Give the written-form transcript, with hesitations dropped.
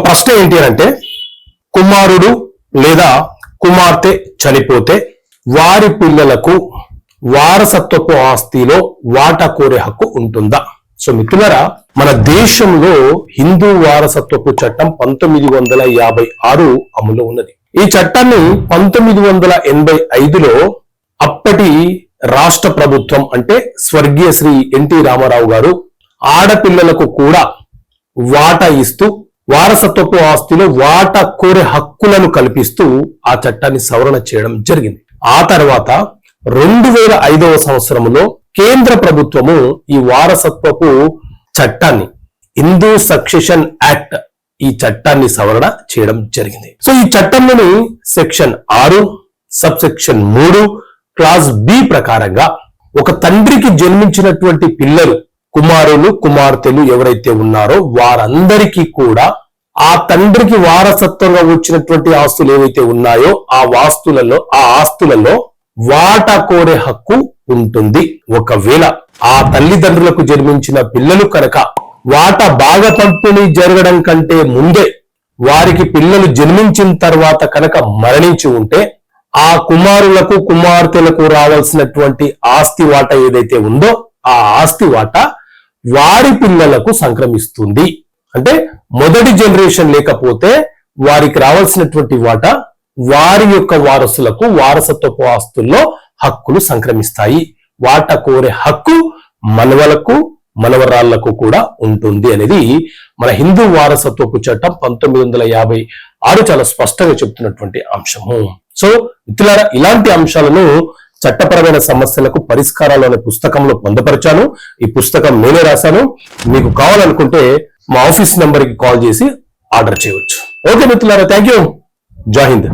ప్రశ్న ఏంటి అంటే, కుమారుడు లేదా కుమార్తె చనిపోతే వారి పిల్లలకు వారసత్వపు ఆస్తిలో వాటా కోరే హక్కు ఉంటుందా? సో మిత్రులారా, మన దేశంలో హిందూ వారసత్వపు చట్టం 1956 అమలు ఉన్నది. ఈ చట్టాన్ని 1985లో అప్పటి రాష్ట్ర ప్రభుత్వం అంటే స్వర్గీయ శ్రీ ఎన్టీ రామారావు గారు ఆడపిల్లలకు కూడా వాటా ఇస్తూ వారసత్వపు ఆస్తిలో వాటా కోరే హక్కులను కల్పిస్తూ ఆ చట్టాన్ని సవరణ చేయడం జరిగింది. ఆ తర్వాత 2005వ సంవత్సరంలో కేంద్ర ప్రభుత్వము ఈ వారసత్వపు చట్టాన్ని, హిందూ సక్సెషన్ యాక్ట్, ఈ చట్టాన్ని సవరణ చేయడం జరిగింది. సో ఈ చట్టంలోని section 6 sub section 3 clause B ప్రకారంగా ఒక తండ్రికి జన్మించినటువంటి పిల్లలు, కుమారులు కుమార్తెలు ఎవరైతే ఉన్నారో వారందరికీ కూడా ఆ తండ్రికి వారసత్వంగా వచ్చినటువంటి ఆస్తులు ఏవైతే ఉన్నాయో ఆ ఆస్తులలో వాటా కోరే హక్కు ఉంటుంది. ఒకవేళ ఆ తల్లిదండ్రులకు జన్మించిన పిల్లలు కనుక వాటా భాగ పంపిణీ జరగడం కంటే ముందే వారికి పిల్లలు జన్మించిన తర్వాత కనుక మరణించి ఉంటే ఆ కుమారులకు కుమార్తెలకు రావాల్సినటువంటి ఆస్తి వాటా ఏదైతే ఉందో ఆ ఆస్తి వాటా వారి పిల్లలకు సంక్రమిస్తుంది. అంటే మొదటి జనరేషన్ లేకపోతే వారికి రావాల్సినటువంటి వాటా వారి యొక్క వారసులకు వారసత్వపు ఆస్తుల్లో హక్కులు సంక్రమిస్తాయి. వాటా కోరే హక్కు మనవలకు మనవరాళ్లకు కూడా ఉంటుంది అనేది మన హిందూ వారసత్వపు చట్టం 1956 చాలా స్పష్టంగా చెప్తున్నటువంటి అంశము. సో మిత్రులారా, ఇలాంటి అంశాలను చట్టపరమైన సమస్యలకు పరిష్కారాలు అనే పుస్తకంలో పొందపరిచాను. ఈ పుస్తకం నేనే రాశాను. మీకు కావాలనుకుంటే మా ఆఫీస్ నెంబర్కి కాల్ చేసి ఆర్డర్ చేయవచ్చు. ఓకే మిత్రులారా, థ్యాంక్ యూ. జై హింద్.